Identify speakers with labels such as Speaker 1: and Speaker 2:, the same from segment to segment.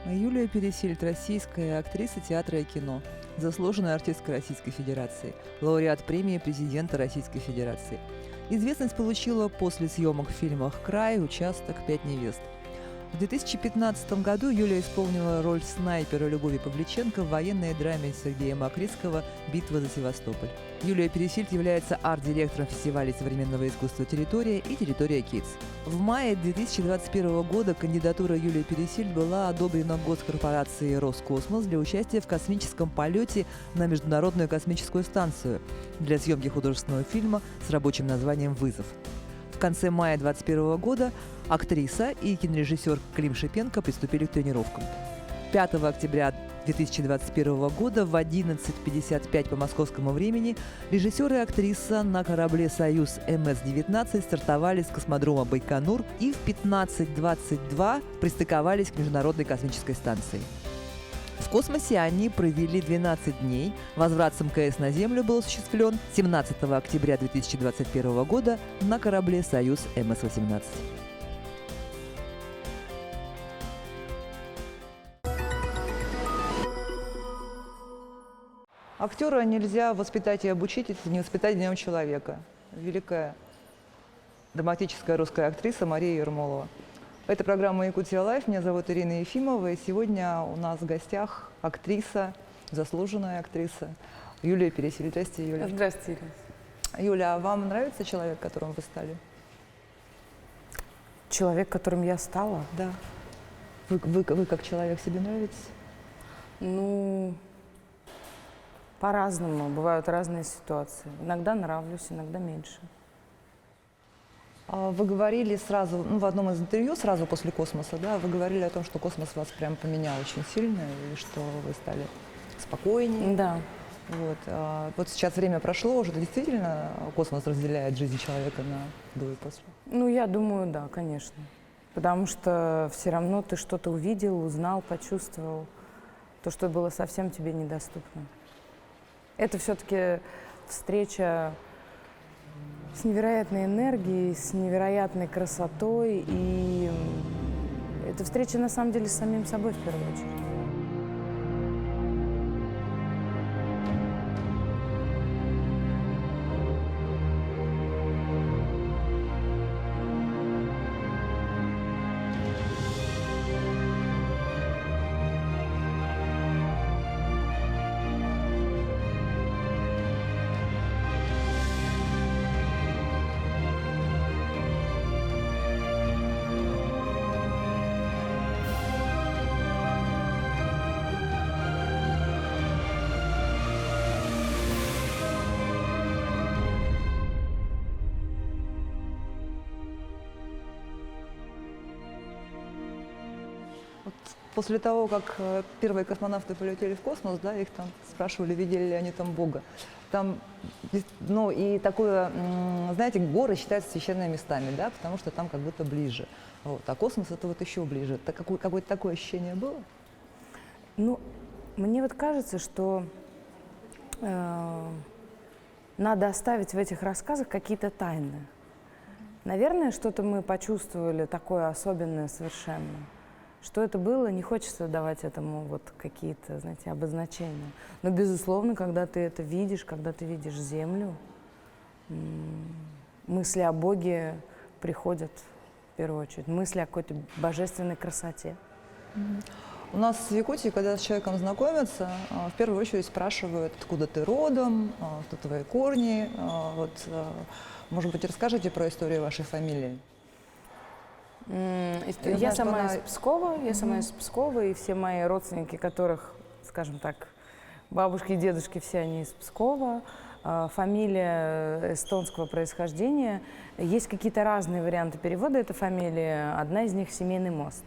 Speaker 1: Юлия Пересильд – российская актриса театра и кино, заслуженная артистка Российской Федерации, лауреат премии президента Российской Федерации. Известность получила после съемок в фильмах «Край», «Участок», «Пять невест». В 2015 году Юлия исполнила роль снайпера Любови Павличенко в военной драме Сергея Макритского «Битва за Севастополь». Юлия Пересильд является арт-директором фестивалей современного искусства «Территория» и «Территория Kids». В мае 2021 года кандидатура Юлии Пересильд была одобрена госкорпорацией «Роскосмос» для участия в космическом полете на Международную космическую станцию для съемки художественного фильма с рабочим названием «Вызов». В конце мая 2021 года актриса и кинорежиссер Клим Шипенко приступили к тренировкам. 5 октября 2021 года в 11:55 по московскому времени режиссер и актриса на корабле «Союз МС-19» стартовали с космодрома Байконур и в 15:22 пристыковались к Международной космической станции. В космосе они провели 12 дней. Возврат с МКС на Землю был осуществлен 17 октября 2021 года на корабле «Союз МС-18». Актера нельзя воспитать и обучить, это не воспитать днем человека. Великая драматическая русская актриса Мария Ермолова. Это программа «Якутия Лайф». Меня зовут Ирина Ефимова. И сегодня у нас в гостях актриса, заслуженная актриса Юлия Пересильд. Здравствуйте, Юля.
Speaker 2: Здравствуйте, Ирина.
Speaker 1: Юля, а вам нравится человек, которым вы стали?
Speaker 2: Человек, которым я стала?
Speaker 1: Да. Вы как человек себе нравитесь?
Speaker 2: Ну, по-разному. Бывают разные ситуации. Иногда нравлюсь, иногда меньше.
Speaker 1: Вы говорили сразу, в одном из интервью, сразу после «Космоса», да, вы говорили о том, что космос вас прям поменял очень сильно, и что вы стали спокойнее.
Speaker 2: Да.
Speaker 1: Вот сейчас время прошло, уже действительно космос разделяет жизнь человека на до и после?
Speaker 2: Ну, я думаю, да, конечно. Потому что все равно ты что-то увидел, узнал, почувствовал. То, что было совсем тебе недоступно. Это все-таки встреча с невероятной энергией, с невероятной красотой. И это встреча, на самом деле, с самим собой в первую очередь.
Speaker 1: После того, как первые космонавты полетели в космос, да, их там спрашивали, видели ли они там Бога. Там, ну, и такое, знаете, горы считаются священными местами, да, потому что там как будто ближе. Вот. А космос — это вот еще ближе. Какое-то такое ощущение было?
Speaker 2: Ну, мне вот кажется, что надо оставить в этих рассказах какие-то тайны. Наверное, что-то мы почувствовали такое особенное совершенно. Что это было, не хочется давать этому вот какие-то, знаете, обозначения. Но, безусловно, когда ты это видишь, когда ты видишь Землю, мысли о Боге приходят в первую очередь. Мысли о какой-то божественной красоте.
Speaker 1: У нас в Якутии, когда с человеком знакомятся, в первую очередь спрашивают, откуда ты родом, кто твои корни. Может быть, расскажите про историю вашей фамилии?
Speaker 2: Я сама из Пскова, и все мои родственники, которых, скажем так, бабушки и дедушки, все они из Пскова. Фамилия эстонского происхождения. Есть какие-то разные варианты перевода этой фамилии. Одна из них — Семейный мост.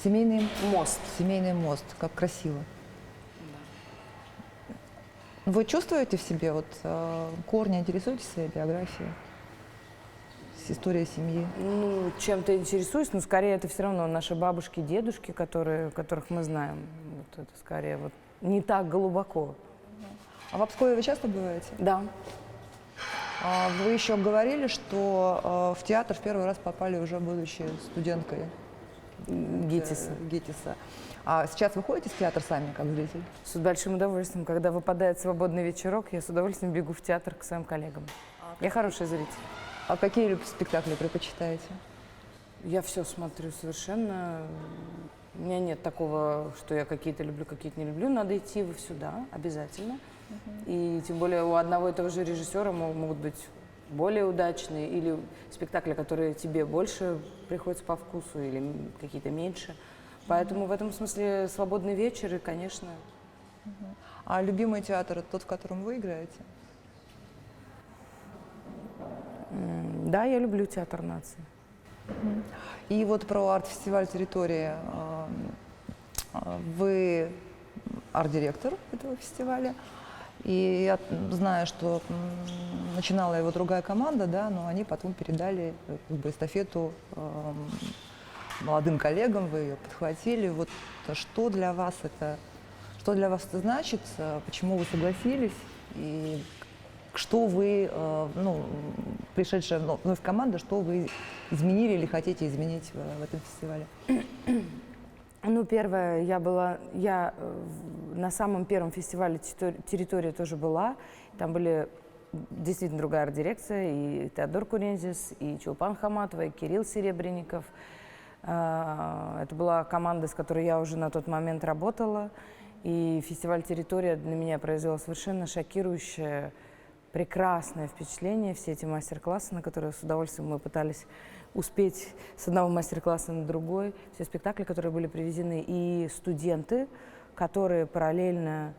Speaker 1: Семейный
Speaker 2: мост.
Speaker 1: Семейный мост. Как красиво. Да. Вы чувствуете в себе корни, интересуетесь своей биографией? История семьи?
Speaker 2: Ну, чем-то интересуюсь, но скорее это все равно наши бабушки и дедушки, которых мы знаем. Вот это скорее вот не так глубоко.
Speaker 1: А в Пскове вы часто бываете?
Speaker 2: Да.
Speaker 1: Вы еще говорили, что в театр в первый раз попали уже будучи студенткой.
Speaker 2: ГИТИСа.
Speaker 1: ГИТИСа. А сейчас вы ходите в театр сами, как зритель?
Speaker 2: С большим удовольствием. Когда выпадает свободный вечерок, я с удовольствием бегу в театр к своим коллегам. Я хороший зритель.
Speaker 1: А какие спектакли предпочитаете?
Speaker 2: Я все смотрю совершенно. У меня нет такого, что я какие-то люблю, какие-то не люблю. Надо идти во сюда обязательно. И тем более у одного и того же режиссера могут быть более удачные или спектакли, которые тебе больше приходятся по вкусу или какие-то меньше. Поэтому в этом смысле свободный вечер и, конечно.
Speaker 1: А любимый театр – тот, в котором вы играете?
Speaker 2: Да, я люблю театр нации.
Speaker 1: И вот про арт-фестиваль «Территория». Вы арт-директор этого фестиваля. И я знаю, что начинала его другая команда, да, но они потом передали как бы эстафету молодым коллегам, вы ее подхватили. Вот что для вас это значит, почему вы согласились и что вы, пришедшая вновь в команду, что вы изменили или хотите изменить в этом фестивале?
Speaker 2: Первое, я на самом первом фестивале «Территория» тоже была. Там были действительно другая арт-дирекция, и Теодор Курензис, и Чулпан Хаматова, и Кирилл Серебренников. Это была команда, с которой я уже на тот момент работала. И фестиваль «Территория» для меня произвел совершенно шокирующее, прекрасное впечатление. Все эти мастер-классы, на которые с удовольствием мы пытались успеть с одного мастер-класса на другой. Все спектакли, которые были привезены, и студенты, которые параллельно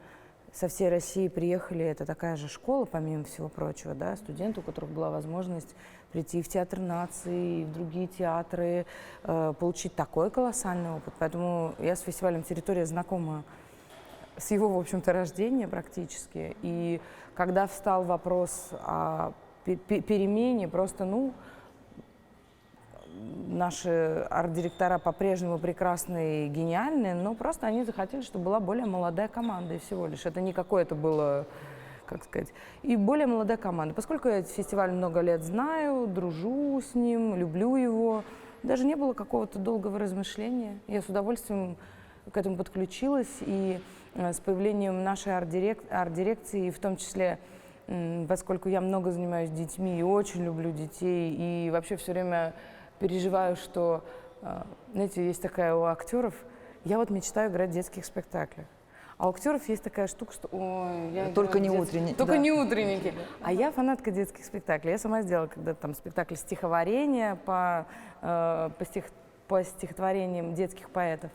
Speaker 2: со всей России приехали. Это такая же школа, помимо всего прочего, да, студенты, у которых была возможность прийти в Театр нации, в другие театры, получить такой колоссальный опыт. Поэтому я с фестивалем «Территория» знакома с его, в общем-то, рождения практически. И когда встал вопрос о перемене, просто, наши арт-директора по-прежнему прекрасные и гениальные, но просто они захотели, чтобы была более молодая команда, и всего лишь. Это не какое-то было, как сказать, и более молодая команда. Поскольку я этот фестиваль много лет знаю, дружу с ним, люблю его, даже не было какого-то долгого размышления. Я с удовольствием к этому подключилась, и с появлением нашей арт-дирекции, в том числе, поскольку я много занимаюсь детьми и очень люблю детей, и вообще все время переживаю, что, знаете, есть такая у актеров, я вот мечтаю играть в детских спектаклях. А у актеров есть такая штука, что
Speaker 1: только не утренние.
Speaker 2: Только не утренники. А я фанатка детских спектаклей. Я сама сделала когда-то там спектакль стихотворения по стихотворениям детских поэтов.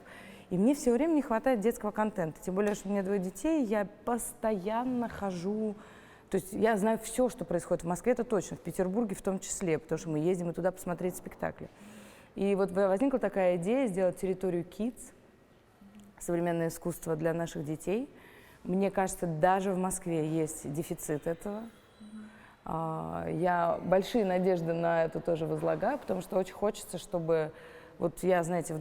Speaker 2: И мне все время не хватает детского контента. Тем более, что у меня 2 детей, я постоянно хожу. То есть я знаю все, что происходит в Москве, это точно, в Петербурге в том числе, потому что мы ездим и туда посмотреть спектакли. И вот возникла такая идея сделать территорию Kids, современное искусство для наших детей. Мне кажется, даже в Москве есть дефицит этого. Я большие надежды на это тоже возлагаю, потому что очень хочется, чтобы... Вот я, знаете,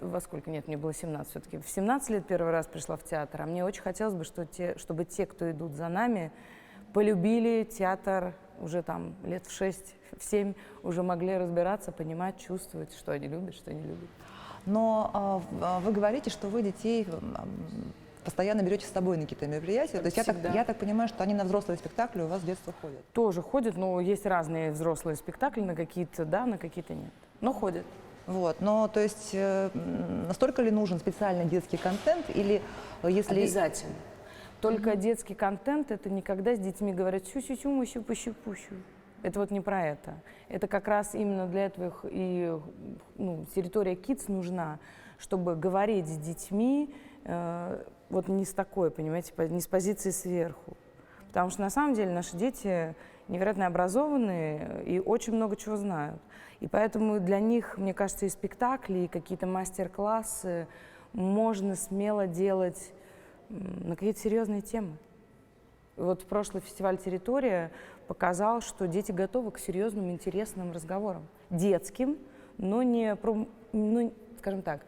Speaker 2: во сколько, нет, мне было 17 все-таки. В 17 лет первый раз пришла в театр, а мне очень хотелось бы, чтобы те, кто идут за нами, полюбили театр уже там лет в 6-7, уже могли разбираться, понимать, чувствовать, что они любят, что не любят.
Speaker 1: Но вы говорите, что вы детей постоянно берете с собой на какие-то мероприятия. То есть я так понимаю, что они на взрослые спектакли у вас с детства ходят?
Speaker 2: Тоже ходят, но есть разные взрослые спектакли, на какие-то да, на какие-то нет. Но ходят.
Speaker 1: Вот, но то есть настолько ли нужен специальный детский контент или если...
Speaker 2: Обязательно. Только детский контент — это не когда с детьми говорят «сю-сю-сю, мусю, пущу-пущу». Это вот не про это. Это как раз именно для этого и территория Kids нужна, чтобы говорить с детьми вот не с такой, понимаете, не с позиции сверху. Потому что на самом деле наши дети невероятно образованные и очень много чего знают. И поэтому для них, мне кажется, и спектакли, и какие-то мастер-классы можно смело делать на какие-то серьезные темы. И вот прошлый фестиваль «Территория» показал, что дети готовы к серьезным, интересным разговорам. Детским, но не, скажем так,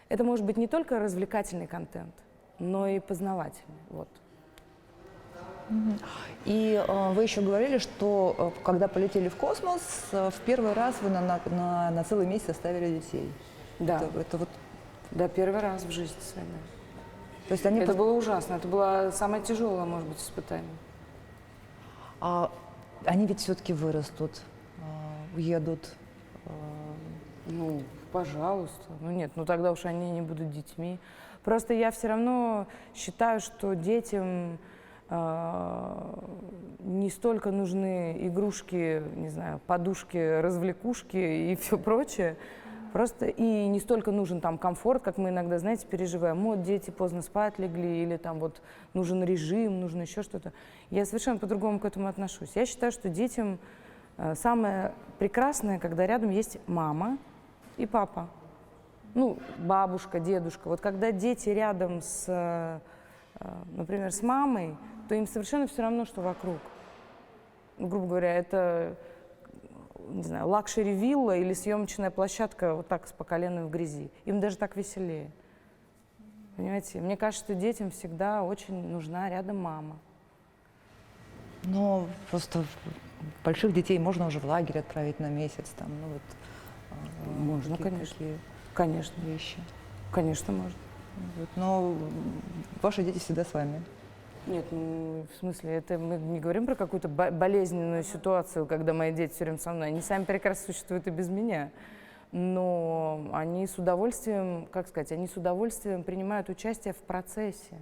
Speaker 2: это может быть не только развлекательный контент, но и познавательный. Вот.
Speaker 1: И вы еще говорили, что когда полетели в космос, в первый раз вы на целый месяц оставили детей.
Speaker 2: Да.
Speaker 1: Это вот...
Speaker 2: Да, первый раз в жизни своей.
Speaker 1: То есть они...
Speaker 2: Это было ужасно. Это было самое тяжелое, может быть, испытание.
Speaker 1: А они ведь все-таки вырастут, уедут.
Speaker 2: Ну, пожалуйста. Ну нет, ну тогда уж они не будут детьми. Просто я все равно считаю, что детям не столько нужны игрушки, не знаю, подушки, развлекушки и все прочее. Просто и не столько нужен там комфорт, как мы иногда, знаете, переживаем. Вот дети поздно спать легли, или там вот нужен режим, нужно еще что-то. Я совершенно по-другому к этому отношусь. Я считаю, что детям самое прекрасное, когда рядом есть мама и папа. Ну, бабушка, дедушка. Вот когда дети рядом с, например, с мамой, то им совершенно все равно, что вокруг. Ну, грубо говоря, это, не знаю, лакшери-вилла или съемочная площадка вот так с по колено в грязи. Им даже так веселее. Понимаете? Мне кажется, что детям всегда очень нужна рядом мама.
Speaker 1: Но просто больших детей можно уже в лагерь отправить на месяц. Там, ну, вот,
Speaker 2: Можно, конечно. Конечно.
Speaker 1: Вещи.
Speaker 2: Конечно, можно.
Speaker 1: Вот, но ваши дети всегда с вами.
Speaker 2: Нет, ну, в смысле, это мы не говорим про какую-то болезненную ситуацию, когда мои дети все время со мной. Они сами прекрасно существуют и без меня. Но они с удовольствием, как сказать, они с удовольствием принимают участие в процессе.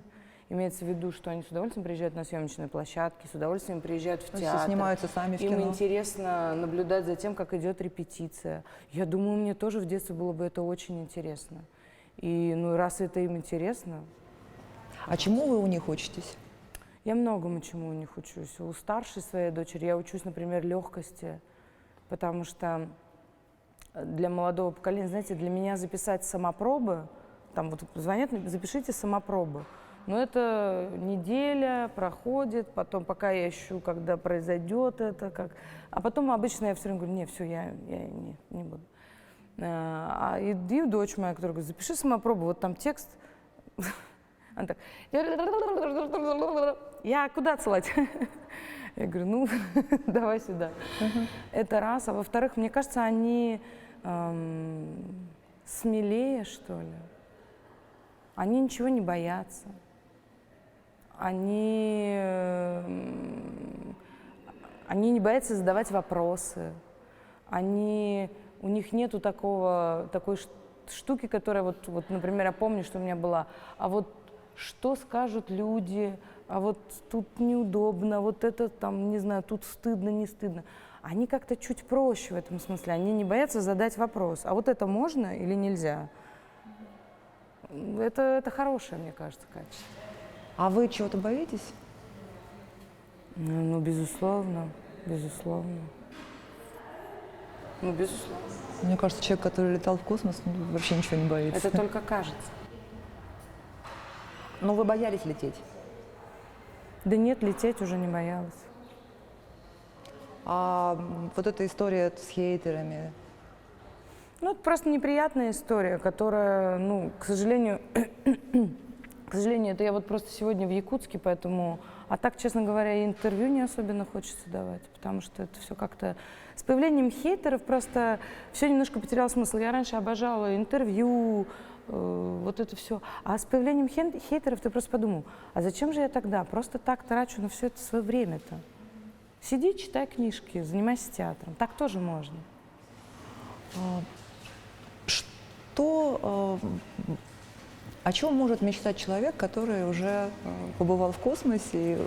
Speaker 2: Имеется в виду, что они с удовольствием приезжают на съемочные площадки, с удовольствием приезжают в театр.
Speaker 1: Снимаются сами в кино.
Speaker 2: Им интересно наблюдать за тем, как идет репетиция. Я думаю, мне тоже в детстве было бы это очень интересно. И ну, раз это им интересно...
Speaker 1: А чему вы у них учитесь?
Speaker 2: Я многому чему у них учусь. У старшей своей дочери я учусь, например, легкости, потому что для молодого поколения, знаете, для меня записать самопробы, там вот звонят, запишите самопробы, но это неделя проходит, потом пока я ищу, когда произойдет это, как... а потом обычно я все время говорю, нет, все, я не буду. И дочь моя, которая говорит, запиши самопробу, вот там текст. Она так, я куда отсылать? Я говорю, ну, давай сюда. Это раз. А во-вторых, мне кажется, они смелее, что ли. Они ничего не боятся. Они не боятся задавать вопросы. У них нету такой штуки, которая, вот, например, я помню, что у меня была, а вот что скажут люди, а вот тут неудобно, вот это там, не знаю, тут стыдно, не стыдно. Они как-то чуть проще в этом смысле, они не боятся задать вопрос, а вот это можно или нельзя? Это хорошее, мне кажется, качество.
Speaker 1: А вы чего-то боитесь?
Speaker 2: Ну, безусловно, безусловно. Ну, безусловно.
Speaker 1: Мне кажется, человек, который летал в космос, вообще ничего не боится.
Speaker 2: Это только кажется.
Speaker 1: Но вы боялись лететь?
Speaker 2: Да нет, лететь уже не боялась.
Speaker 1: А вот эта история с хейтерами?
Speaker 2: Ну, это просто неприятная история, которая, ну, к сожалению, это я вот просто сегодня в Якутске, поэтому... А так, честно говоря, интервью не особенно хочется давать, потому что это все как-то... С появлением хейтеров просто все немножко потеряло смысл. Я раньше обожала интервью, вот это все. А с появлением хейтеров ты просто подумал, а зачем же я тогда просто так трачу на все это свое время-то? Сиди, читай книжки, занимайся театром. Так тоже можно.
Speaker 1: О чем может мечтать человек, который уже побывал в космосе, и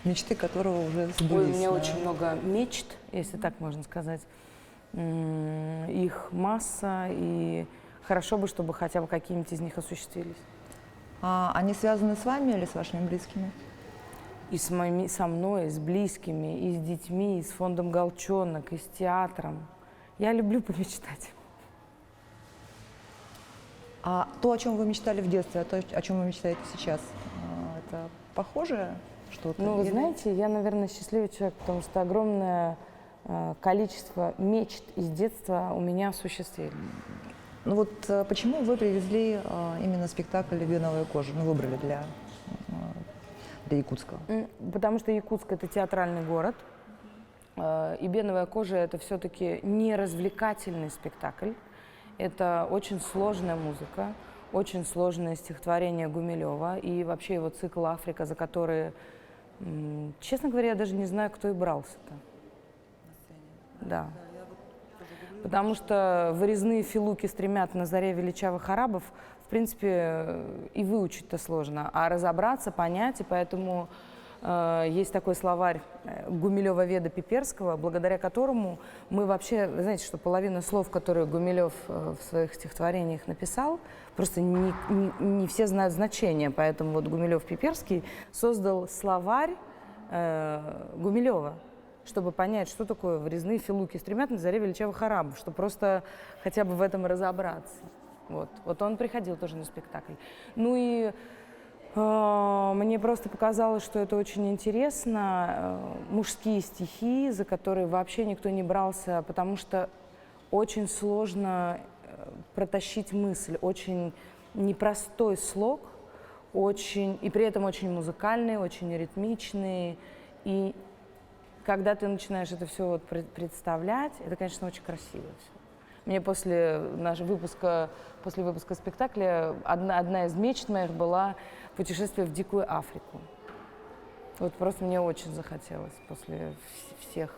Speaker 1: мечты которого уже сбылись?
Speaker 2: Ой, у меня очень много мечт, если так можно сказать. Их масса, и хорошо бы, чтобы хотя бы какие-нибудь из них осуществились.
Speaker 1: А они связаны с вами или с вашими близкими?
Speaker 2: И со мной, и с близкими, и с детьми, и с фондом «Голчонок», и с театром. Я люблю помечтать.
Speaker 1: А то, о чем вы мечтали в детстве, а то, о чем вы мечтаете сейчас, это похоже что-то?
Speaker 2: Ну, вы знаете, я, наверное, счастливый человек, потому что огромное количество мечт из детства у меня осуществили.
Speaker 1: Ну вот почему вы привезли именно спектакль «Беновая кожа», ну, выбрали для Якутска?
Speaker 2: Потому что Якутск – это театральный город, и «Беновая кожа» – это все-таки не развлекательный спектакль. Это очень сложная музыка, очень сложное стихотворение Гумилева и вообще его цикл «Африка», за который, честно говоря, я даже не знаю, кто и брался-то. Да. Потому что вырезные филуки стремят на заре величавых арабов, в принципе, и выучить-то сложно, а разобраться, понять, и поэтому есть такой словарь Гумилева Веда Пиперского, благодаря которому мы вообще, вы знаете, что половина слов, которые Гумилев в своих стихотворениях написал, просто не все знают значение, поэтому вот Гумилев-Пиперский создал словарь Гумилева, чтобы понять, что такое вырезные филуки стремят на заре величавых арабов, чтобы просто хотя бы в этом разобраться. Вот он приходил тоже на спектакль. Ну и мне просто показалось, что это очень интересно. Мужские стихи, за которые вообще никто не брался, потому что очень сложно протащить мысль. Очень непростой слог, и при этом очень музыкальный, очень ритмичный. И когда ты начинаешь это все вот представлять, это, конечно, очень красиво все. Мне после выпуска спектакля одна из мечт моих была путешествие в Дикую Африку. Вот просто мне очень захотелось после всех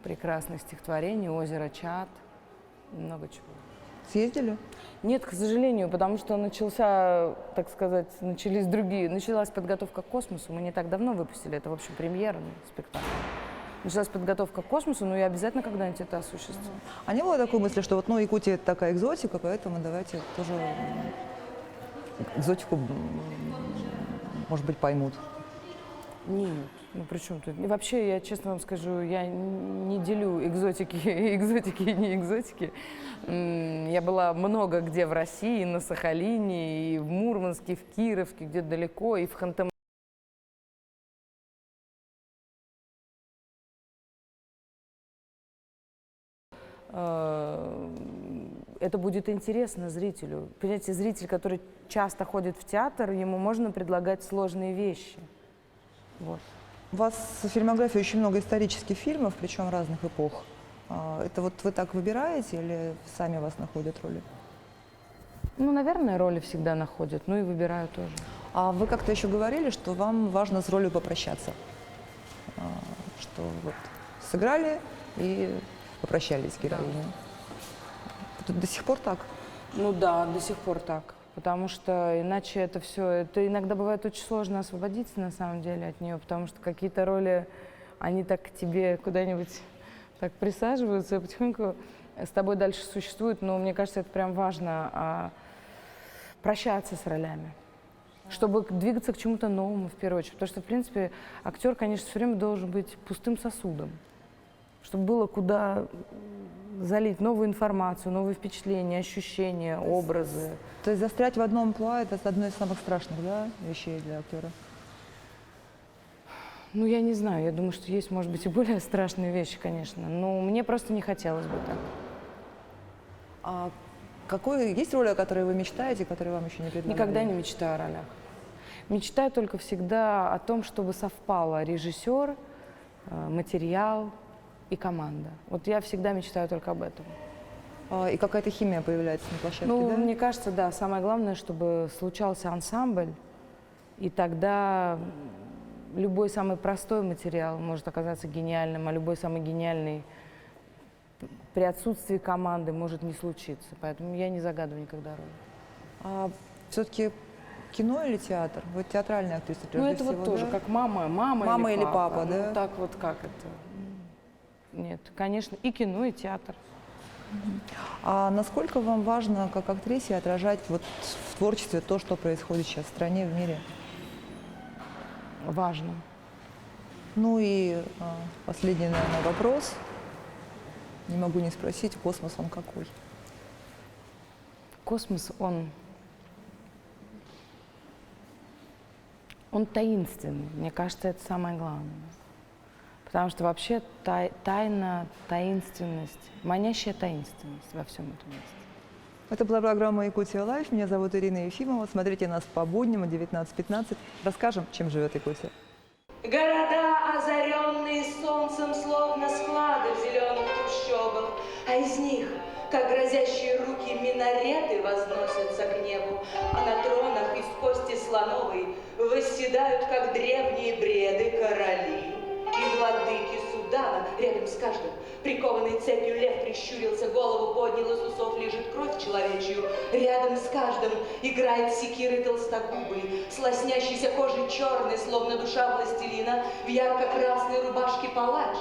Speaker 2: прекрасных стихотворений, озеро Чад, много чего.
Speaker 1: Съездили?
Speaker 2: Нет, к сожалению, потому что началась подготовка к космосу. Мы не так давно выпустили, это, в общем, премьера спектакля. Началась подготовка к космосу, но я обязательно когда-нибудь это осуществлю.
Speaker 1: А не было такой мысли, что вот, Якутия это такая экзотика, поэтому давайте тоже экзотику, может быть, поймут?
Speaker 2: Нет, при чем тут? И вообще, я честно вам скажу, я не делю экзотики и не экзотики. Я была много где в России, на Сахалине, и в Мурманске, и в Кировске, где-то далеко, и в Ханты-Мансийске. Это будет интересно зрителю. Понимаете, зритель, который часто ходит в театр, ему можно предлагать сложные вещи. Вот.
Speaker 1: У вас в фильмографии очень много исторических фильмов, причем разных эпох. Это вот вы так выбираете или сами вас находят роли?
Speaker 2: Ну, наверное, роли всегда находят, и выбираю тоже.
Speaker 1: А вы как-то еще говорили, что вам важно с ролью попрощаться. Что вот сыграли и попрощались с героиней. Это до сих пор так?
Speaker 2: Ну да, до сих пор так. Потому что иначе это иногда бывает очень сложно освободиться на самом деле от нее, потому что какие-то роли, они так к тебе куда-нибудь так присаживаются и потихоньку с тобой дальше существуют. Но мне кажется, это прям важно прощаться с ролями, чтобы двигаться к чему-то новому в первую очередь. Потому что, в принципе, актер, конечно, все время должен быть пустым сосудом, чтобы было куда залить новую информацию, новые впечатления, ощущения, образы.
Speaker 1: То есть застрять в одном амплуа – это одно из самых страшных, вещей для актера?
Speaker 2: Ну, я не знаю, я думаю, что есть, может быть, и более страшные вещи, конечно, но мне просто не хотелось бы так.
Speaker 1: А есть роли, о которой вы мечтаете, которые вам еще не предлагали?
Speaker 2: Никогда не мечтаю о ролях. Мечтаю только всегда о том, чтобы совпало режиссер, материал и команда. Вот я всегда мечтаю только об этом.
Speaker 1: И какая-то химия появляется на площадке,
Speaker 2: Ну,
Speaker 1: да?
Speaker 2: мне кажется, да, самое главное, чтобы случался ансамбль, и тогда любой самый простой материал может оказаться гениальным, а любой самый гениальный при отсутствии команды может не случиться. Поэтому я не загадываю никогда роль.
Speaker 1: А все-таки кино или театр? Вы театральная актриса, прежде
Speaker 2: Ну, это
Speaker 1: всего,
Speaker 2: вот тоже,
Speaker 1: да?
Speaker 2: как мама
Speaker 1: или папа, да?
Speaker 2: Ну, так вот как это? Нет, конечно, и кино, и театр.
Speaker 1: А насколько вам важно, как актрисе, отражать вот в творчестве то, что происходит сейчас в стране, в мире?
Speaker 2: Важно.
Speaker 1: Ну и последний, наверное, вопрос. Не могу не спросить, космос он какой?
Speaker 2: Космос, он таинственный. Мне кажется, это самое главное. Потому что вообще тайна, таинственность, манящая таинственность во всем этом месте.
Speaker 1: Это была программа «Якутия Лайф». Меня зовут Ирина Ефимова. Смотрите нас по будням о 19:15. Расскажем, чем живет Якутия.
Speaker 3: Города, озаренные солнцем, словно склады в зеленых трущобах, а из них как грозящие руки минареты возносятся к небу, а на тронах из кости слоновой восседают, как древние бреды, короли и владыки Судана. Рядом с каждым, прикованный цепью, лев прищурился, голову поднял, из усов лежит кровь человечью. Рядом с каждым играет секирой толстогубый, с лоснящейся кожей черной, словно душа властелина, в ярко-красной рубашке палач.